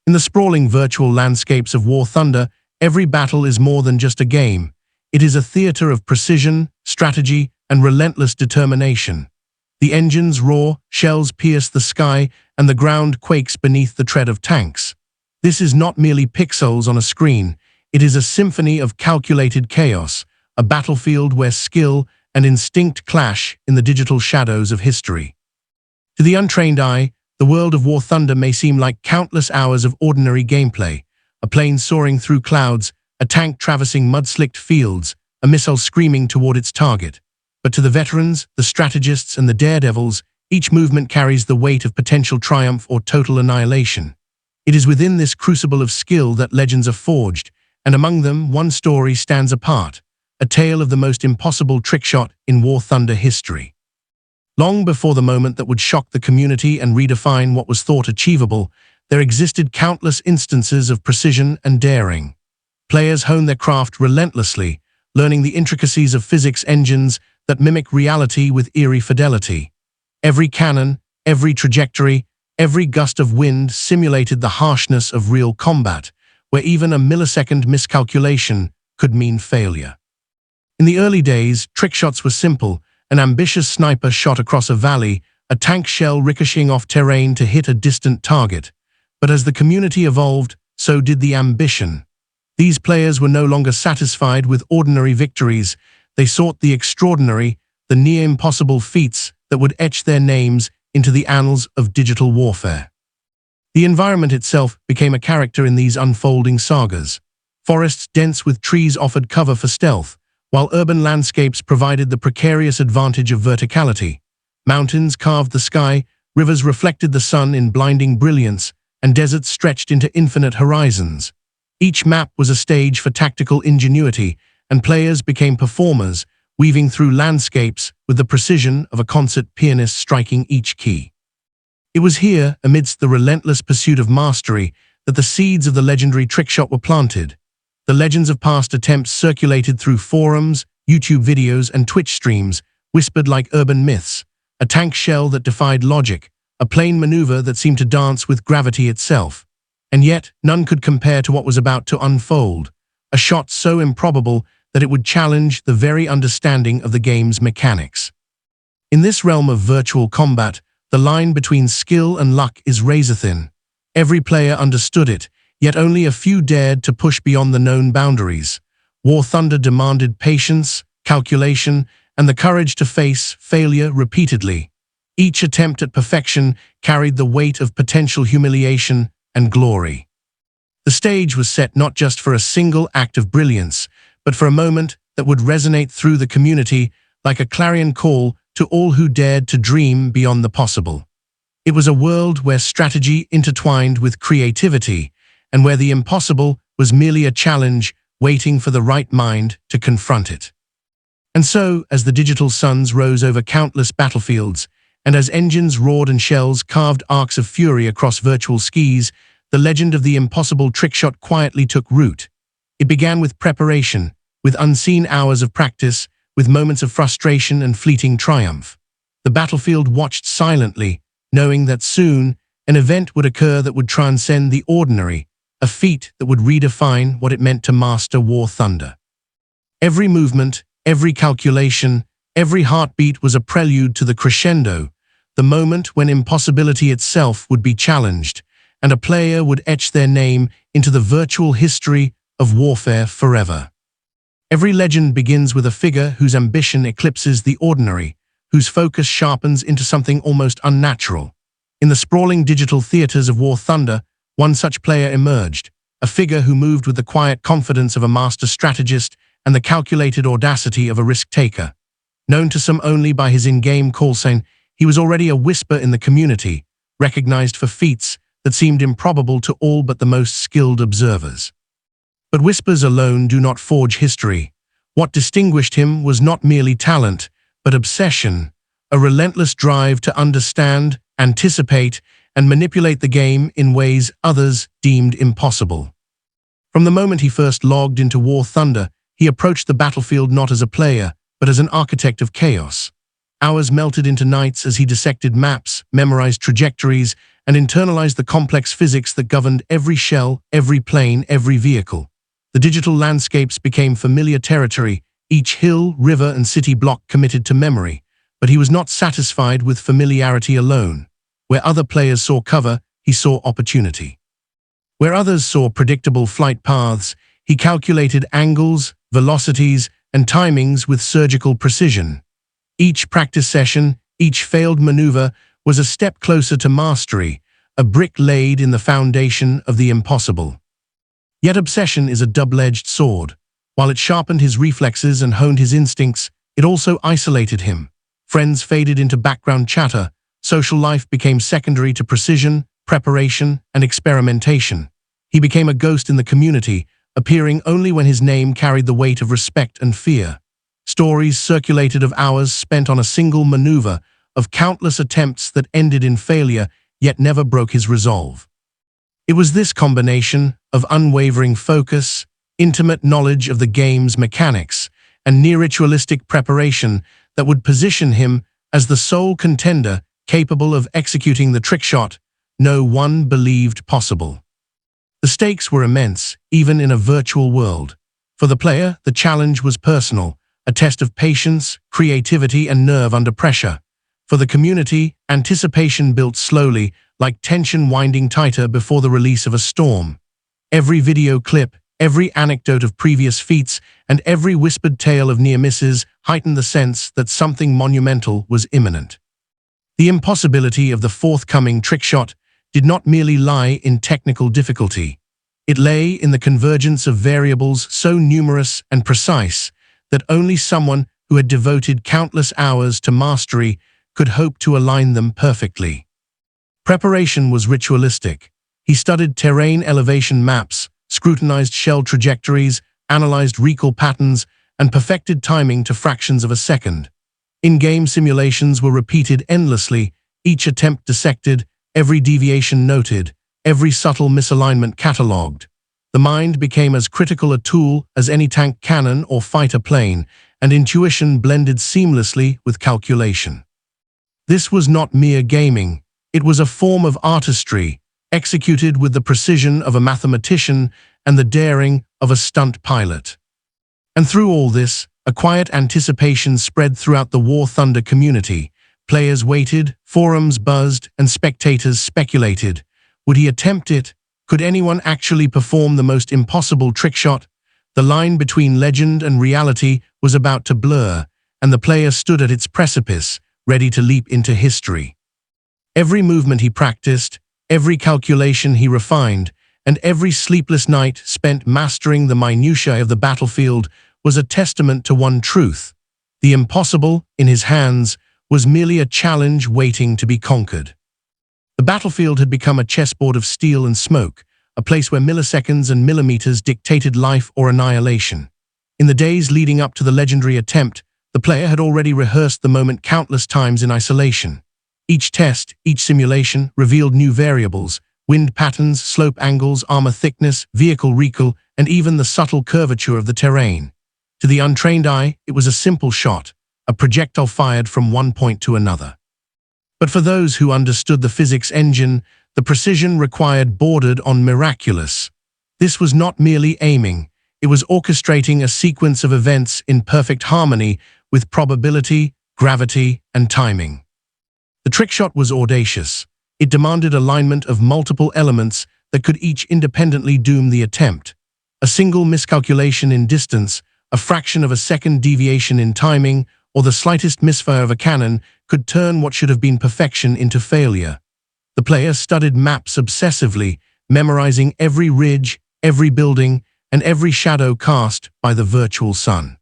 In the sprawling virtual landscapes of War Thunder, every battle is more than just a game. It is a theater of precision, strategy, and relentless determination. The engines roar, shells pierce the sky, and the ground quakes beneath the tread of tanks. This is not merely pixels on a screen. It is a symphony of calculated chaos, a battlefield where skill and instinct clash in the digital shadows of history. To the untrained eye, the world of War Thunder may seem like countless hours of ordinary gameplay, a plane soaring through clouds, a tank traversing mud-slicked fields, a missile screaming toward its target. But to the veterans, the strategists, and the daredevils, each movement carries the weight of potential triumph or total annihilation. It is within this crucible of skill that legends are forged, and among them, one story stands apart, a tale of the most impossible trickshot in War Thunder history. Long before the moment that would shock the community and redefine what was thought achievable, there existed countless instances of precision and daring. Players honed their craft relentlessly, learning the intricacies of physics engines that mimic reality with eerie fidelity. Every cannon, every trajectory, every gust of wind simulated the harshness of real combat, where even a millisecond miscalculation could mean failure. In the early days, trickshots were simple. An ambitious sniper shot across a valley, a tank shell ricocheting off terrain to hit a distant target. But as the community evolved, so did the ambition. These players were no longer satisfied with ordinary victories. They sought the extraordinary, the near-impossible feats that would etch their names into the annals of digital warfare. The environment itself became a character in these unfolding sagas. Forests dense with trees offered cover for stealth, while urban landscapes provided the precarious advantage of verticality. Mountains carved the sky, rivers reflected the sun in blinding brilliance, and deserts stretched into infinite horizons. Each map was a stage for tactical ingenuity, and players became performers, weaving through landscapes with the precision of a concert pianist striking each key. It was here, amidst the relentless pursuit of mastery, that the seeds of the legendary trickshot were planted. The legends of past attempts circulated through forums, YouTube videos, and Twitch streams, whispered like urban myths. A tank shell that defied logic, a plane maneuver that seemed to dance with gravity itself. And yet, none could compare to what was about to unfold. A shot so improbable that it would challenge the very understanding of the game's mechanics. In this realm of virtual combat, the line between skill and luck is razor-thin. Every player understood it, yet only a few dared to push beyond the known boundaries. War Thunder demanded patience, calculation, and the courage to face failure repeatedly. Each attempt at perfection carried the weight of potential humiliation and glory. The stage was set not just for a single act of brilliance, but for a moment that would resonate through the community like a clarion call to all who dared to dream beyond the possible. It was a world where strategy intertwined with creativity, and where the impossible was merely a challenge waiting for the right mind to confront it. And so, as the digital suns rose over countless battlefields, and as engines roared and shells carved arcs of fury across virtual skis, the legend of the impossible trickshot quietly took root. It began with preparation, with unseen hours of practice, with moments of frustration and fleeting triumph. The battlefield watched silently, knowing that soon an event would occur that would transcend the ordinary, a feat that would redefine what it meant to master War Thunder. Every movement, every calculation, every heartbeat was a prelude to the crescendo, the moment when impossibility itself would be challenged, and a player would etch their name into the virtual history of warfare forever. Every legend begins with a figure whose ambition eclipses the ordinary, whose focus sharpens into something almost unnatural. In the sprawling digital theaters of War Thunder, one such player emerged, a figure who moved with the quiet confidence of a master strategist and the calculated audacity of a risk-taker. Known to some only by his in-game call sign, he was already a whisper in the community, recognized for feats that seemed improbable to all but the most skilled observers. But whispers alone do not forge history. What distinguished him was not merely talent, but obsession, a relentless drive to understand, anticipate, and manipulate the game in ways others deemed impossible. From the moment he first logged into War Thunder, he approached the battlefield not as a player, but as an architect of chaos. Hours melted into nights as he dissected maps, memorized trajectories, and internalized the complex physics that governed every shell, every plane, every vehicle. The digital landscapes became familiar territory, each hill, river, and city block committed to memory. But he was not satisfied with familiarity alone. Where other players saw cover, he saw opportunity. Where others saw predictable flight paths, he calculated angles, velocities, and timings with surgical precision. Each practice session, each failed maneuver, was a step closer to mastery, a brick laid in the foundation of the impossible. Yet obsession is a double-edged sword. While it sharpened his reflexes and honed his instincts, it also isolated him. Friends faded into background chatter. Social life became secondary to precision, preparation, and experimentation. He became a ghost in the community, appearing only when his name carried the weight of respect and fear. Stories circulated of hours spent on a single maneuver, of countless attempts that ended in failure, yet never broke his resolve. It was this combination of unwavering focus, intimate knowledge of the game's mechanics, and near-ritualistic preparation that would position him as the sole contender capable of executing the trickshot no one believed possible. The stakes were immense, even in a virtual world. For the player, the challenge was personal, a test of patience, creativity, and nerve under pressure. For the community, anticipation built slowly, like tension winding tighter before the release of a storm. Every video clip, every anecdote of previous feats, and every whispered tale of near misses heightened the sense that something monumental was imminent. The impossibility of the forthcoming trickshot did not merely lie in technical difficulty. It lay in the convergence of variables so numerous and precise that only someone who had devoted countless hours to mastery could hope to align them perfectly. Preparation was ritualistic. He studied terrain elevation maps, scrutinized shell trajectories, analyzed recoil patterns, and perfected timing to fractions of a second. In-game simulations were repeated endlessly, each attempt dissected, every deviation noted, every subtle misalignment catalogued. The mind became as critical a tool as any tank cannon or fighter plane, and intuition blended seamlessly with calculation. This was not mere gaming. It was a form of artistry, executed with the precision of a mathematician and the daring of a stunt pilot. And through all this, a quiet anticipation spread throughout the War Thunder community. Players waited, forums buzzed, and spectators speculated. Would he attempt it? Could anyone actually perform the most impossible trickshot? The line between legend and reality was about to blur, and the player stood at its precipice, ready to leap into history. Every movement he practiced, every calculation he refined, and every sleepless night spent mastering the minutiae of the battlefield was a testament to one truth. The impossible, in his hands, was merely a challenge waiting to be conquered. The battlefield had become a chessboard of steel and smoke, a place where milliseconds and millimeters dictated life or annihilation. In the days leading up to the legendary attempt, the player had already rehearsed the moment countless times in isolation. Each test, each simulation, revealed new variables: wind patterns, slope angles, armor thickness, vehicle recoil, and even the subtle curvature of the terrain. To the untrained eye, it was a simple shot, a projectile fired from one point to another. But for those who understood the physics engine, the precision required bordered on miraculous. This was not merely aiming, it was orchestrating a sequence of events in perfect harmony with probability, gravity, and timing. The trickshot was audacious. It demanded alignment of multiple elements that could each independently doom the attempt. A single miscalculation in distance, a fraction of a second deviation in timing, or the slightest misfire of a cannon could turn what should have been perfection into failure. The player studied maps obsessively, memorizing every ridge, every building, and every shadow cast by the virtual sun.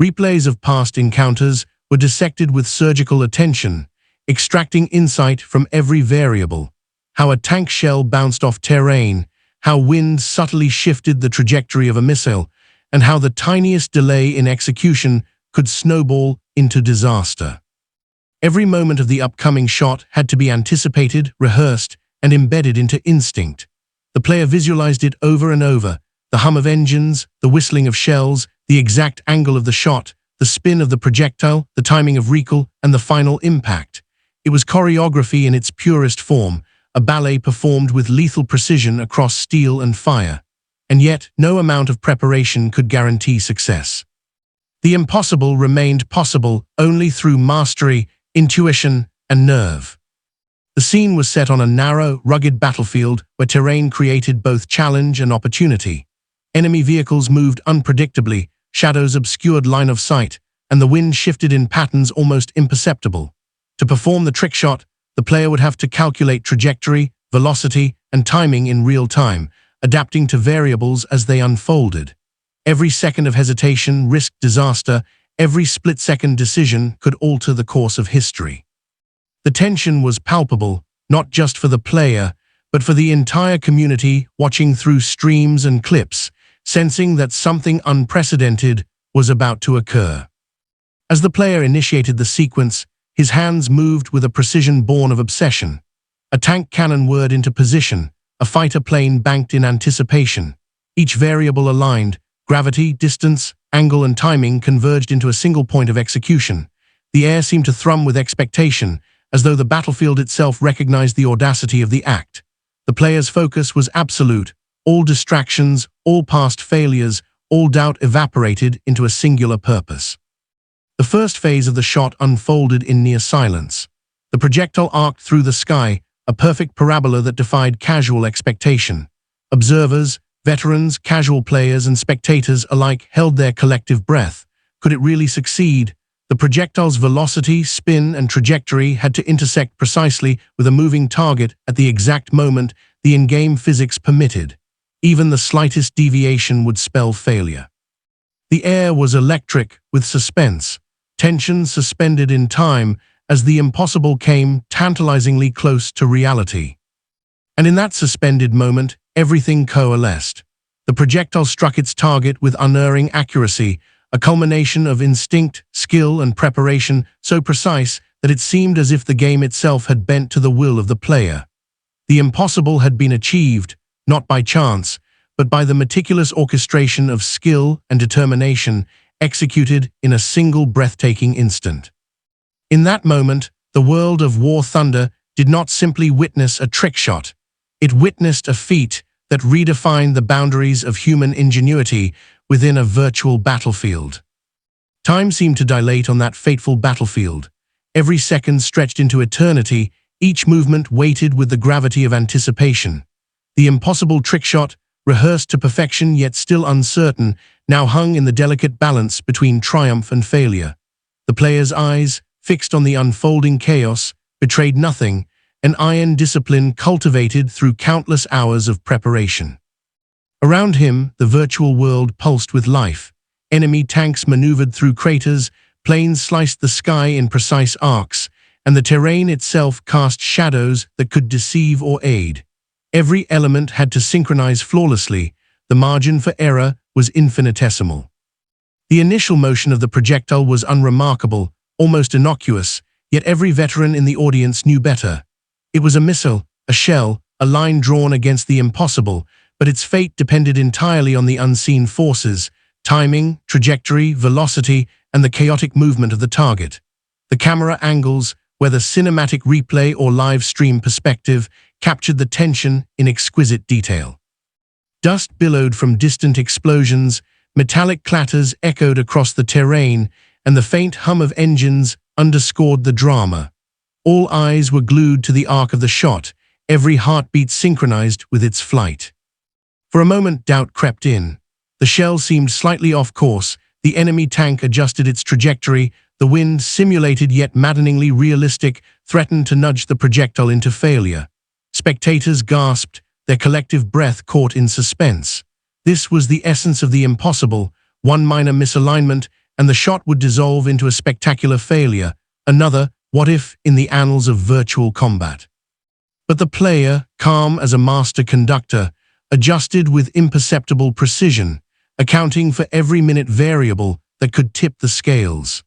Replays of past encounters were dissected with surgical attention, extracting insight from every variable: how a tank shell bounced off terrain, how wind subtly shifted the trajectory of a missile, and how the tiniest delay in execution could snowball into disaster. Every moment of the upcoming shot had to be anticipated, rehearsed, and embedded into instinct. The player visualized it over and over: the hum of engines, the whistling of shells, the exact angle of the shot, the spin of the projectile, the timing of recoil, and the final impact. It was choreography in its purest form, a ballet performed with lethal precision across steel and fire. And yet, no amount of preparation could guarantee success. The impossible remained possible only through mastery, intuition, and nerve. The scene was set on a narrow, rugged battlefield where terrain created both challenge and opportunity. Enemy vehicles moved unpredictably, shadows obscured line of sight, and the wind shifted in patterns almost imperceptible. To perform the trick shot, the player would have to calculate trajectory, velocity, and timing in real time, adapting to variables as they unfolded. Every second of hesitation risked disaster, every split-second decision could alter the course of history. The tension was palpable, not just for the player, but for the entire community watching through streams and clips, sensing that something unprecedented was about to occur. As the player initiated the sequence, his hands moved with a precision born of obsession. A tank cannon whirred into position, a fighter plane banked in anticipation. Each variable aligned, gravity, distance, angle, and timing converged into a single point of execution. The air seemed to thrum with expectation, as though the battlefield itself recognized the audacity of the act. The player's focus was absolute. All distractions, all past failures, all doubt evaporated into a singular purpose. The first phase of the shot unfolded in near silence. The projectile arced through the sky, a perfect parabola that defied casual expectation. Observers, veterans, casual players, and spectators alike held their collective breath. Could it really succeed? The projectile's velocity, spin, and trajectory had to intersect precisely with a moving target at the exact moment the in-game physics permitted. Even the slightest deviation would spell failure. The air was electric with suspense, tension suspended in time as the impossible came tantalizingly close to reality. And in that suspended moment, everything coalesced. The projectile struck its target with unerring accuracy, a culmination of instinct, skill, and preparation so precise that it seemed as if the game itself had bent to the will of the player. The impossible had been achieved, not by chance, but by the meticulous orchestration of skill and determination executed in a single breathtaking instant. In that moment, the world of War Thunder did not simply witness a trick shot. It witnessed a feat that redefined the boundaries of human ingenuity within a virtual battlefield. Time seemed to dilate on that fateful battlefield. Every second stretched into eternity, each movement weighted with the gravity of anticipation. The impossible trick shot, rehearsed to perfection yet still uncertain, now hung in the delicate balance between triumph and failure. The player's eyes, fixed on the unfolding chaos, betrayed nothing, an iron discipline cultivated through countless hours of preparation. Around him, the virtual world pulsed with life. Enemy tanks maneuvered through craters, planes sliced the sky in precise arcs, and the terrain itself cast shadows that could deceive or aid. Every element had to synchronize flawlessly. The margin for error was infinitesimal. The initial motion of the projectile was unremarkable, almost innocuous, yet every veteran in the audience knew better. It was a missile, a shell, a line drawn against the impossible, but its fate depended entirely on the unseen forces, timing, trajectory, velocity, and the chaotic movement of the target. The camera angles, whether cinematic replay or live stream perspective, captured the tension in exquisite detail. Dust billowed from distant explosions, metallic clatters echoed across the terrain, and the faint hum of engines underscored the drama. All eyes were glued to the arc of the shot, every heartbeat synchronized with its flight. For a moment, doubt crept in. The shell seemed slightly off course, the enemy tank adjusted its trajectory, the wind, simulated yet maddeningly realistic, threatened to nudge the projectile into failure. Spectators gasped, their collective breath caught in suspense. This was the essence of the impossible. One minor misalignment, and the shot would dissolve into a spectacular failure, another, what if, in the annals of virtual combat. But the player, calm as a master conductor, adjusted with imperceptible precision, accounting for every minute variable that could tip the scales.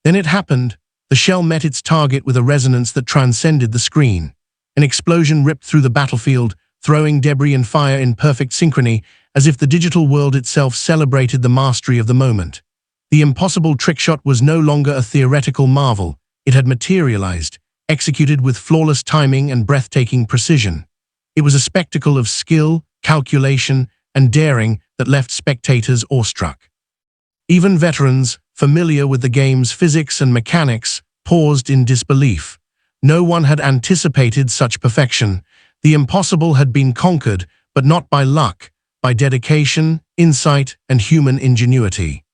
Then it happened. The shell met its target with a resonance that transcended the screen. An explosion ripped through the battlefield, throwing debris and fire in perfect synchrony, as if the digital world itself celebrated the mastery of the moment. The impossible trickshot was no longer a theoretical marvel. It had materialized. executed with flawless timing and breathtaking precision. It was a spectacle of skill, calculation, and daring that left spectators awestruck. Even veterans, familiar with the game's physics and mechanics, paused in disbelief. No one had anticipated such perfection. The impossible had been conquered, but not by luck, by dedication, insight, and human ingenuity.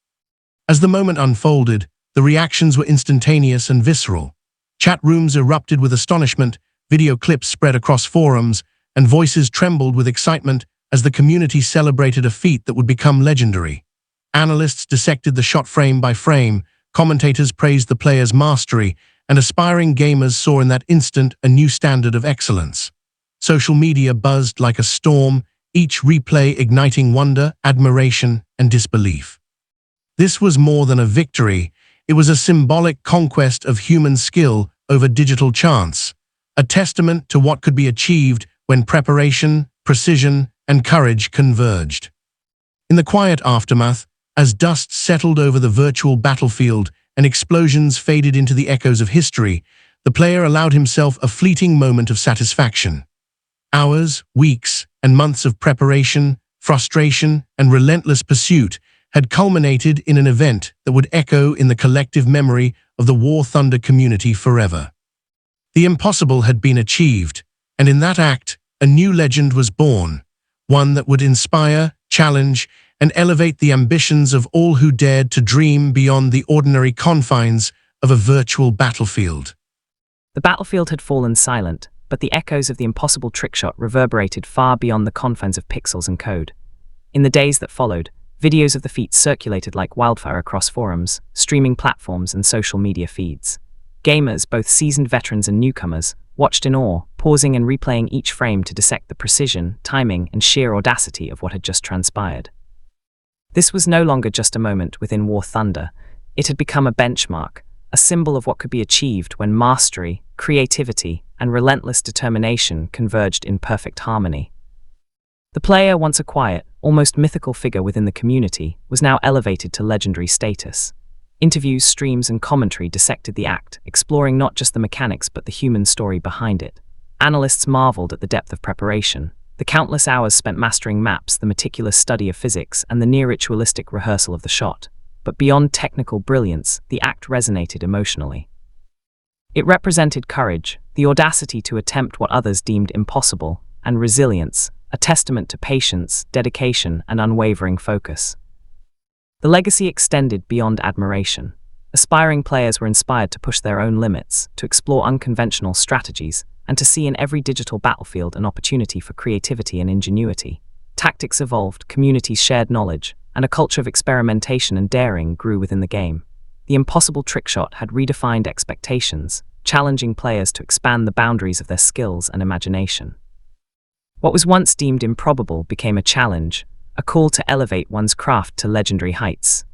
As the moment unfolded, the reactions were instantaneous and visceral. Chat rooms erupted with astonishment, video clips spread across forums, and voices trembled with excitement as the community celebrated a feat that would become legendary. Analysts dissected the shot frame by frame, commentators praised the player's mastery, and aspiring gamers saw in that instant a new standard of excellence. Social media buzzed like a storm, each replay igniting wonder, admiration, and disbelief. This was more than a victory. It was a symbolic conquest of human skill over digital chance, a testament to what could be achieved when preparation, precision, and courage converged. In the quiet aftermath, as dust settled over the virtual battlefield and explosions faded into the echoes of history, the player allowed himself a fleeting moment of satisfaction. Hours, weeks, and months of preparation, frustration, and relentless pursuit had culminated in an event that would echo in the collective memory of the War Thunder community forever. The impossible had been achieved, and in that act, a new legend was born, one that would inspire, challenge, and elevate the ambitions of all who dared to dream beyond the ordinary confines of a virtual battlefield. The battlefield had fallen silent, but the echoes of the impossible trickshot reverberated far beyond the confines of pixels and code. In the days that followed, videos of the feats circulated like wildfire across forums, streaming platforms, and social media feeds. Gamers, both seasoned veterans and newcomers, watched in awe, pausing and replaying each frame to dissect the precision, timing, and sheer audacity of what had just transpired. This was no longer just a moment within War Thunder. It had become a benchmark, a symbol of what could be achieved when mastery, creativity, and relentless determination converged in perfect harmony. The player, once a quiet, almost mythical figure within the community, was now elevated to legendary status. Interviews, streams, and commentary dissected the act, exploring not just the mechanics but the human story behind it. Analysts marveled at the depth of preparation, the countless hours spent mastering maps, the meticulous study of physics, and the near-ritualistic rehearsal of the shot. But beyond technical brilliance, the act resonated emotionally. It represented courage, the audacity to attempt what others deemed impossible, and resilience, a testament to patience, dedication, and unwavering focus. The legacy extended beyond admiration. Aspiring players were inspired to push their own limits, to explore unconventional strategies, and to see in every digital battlefield an opportunity for creativity and ingenuity. Tactics evolved, communities shared knowledge, and a culture of experimentation and daring grew within the game. The impossible trickshot had redefined expectations, challenging players to expand the boundaries of their skills and imagination. What was once deemed improbable became a challenge, a call to elevate one's craft to legendary heights.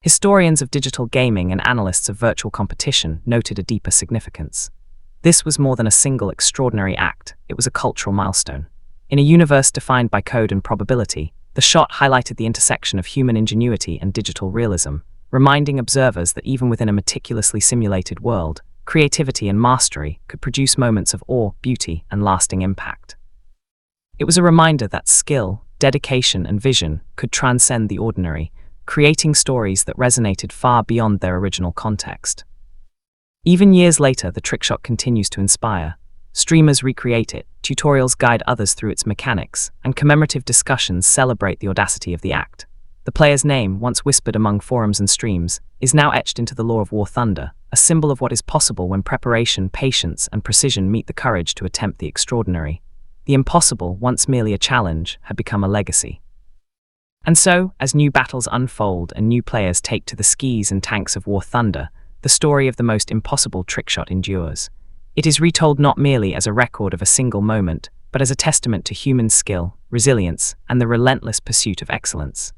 Historians of digital gaming and analysts of virtual competition noted a deeper significance. This was more than a single extraordinary act, it was a cultural milestone. In a universe defined by code and probability, the shot highlighted the intersection of human ingenuity and digital realism, reminding observers that even within a meticulously simulated world, creativity and mastery could produce moments of awe, beauty, and lasting impact. It was a reminder that skill, dedication, and vision could transcend the ordinary, creating stories that resonated far beyond their original context. Even years later, the trickshot continues to inspire. Streamers recreate it, tutorials guide others through its mechanics, and commemorative discussions celebrate the audacity of the act. The player's name, once whispered among forums and streams, is now etched into the lore of War Thunder, a symbol of what is possible when preparation, patience, and precision meet the courage to attempt the extraordinary. The impossible, once merely a challenge, had become a legacy. And so, as new battles unfold and new players take to the skis and tanks of War Thunder, the story of the most impossible trickshot endures. It is retold not merely as a record of a single moment, but as a testament to human skill, resilience, and the relentless pursuit of excellence.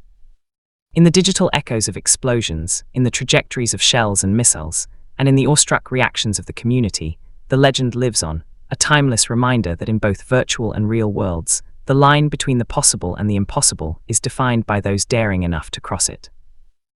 In the digital echoes of explosions, in the trajectories of shells and missiles, and in the awestruck reactions of the community, the legend lives on, a timeless reminder that in both virtual and real worlds, the line between the possible and the impossible is defined by those daring enough to cross it.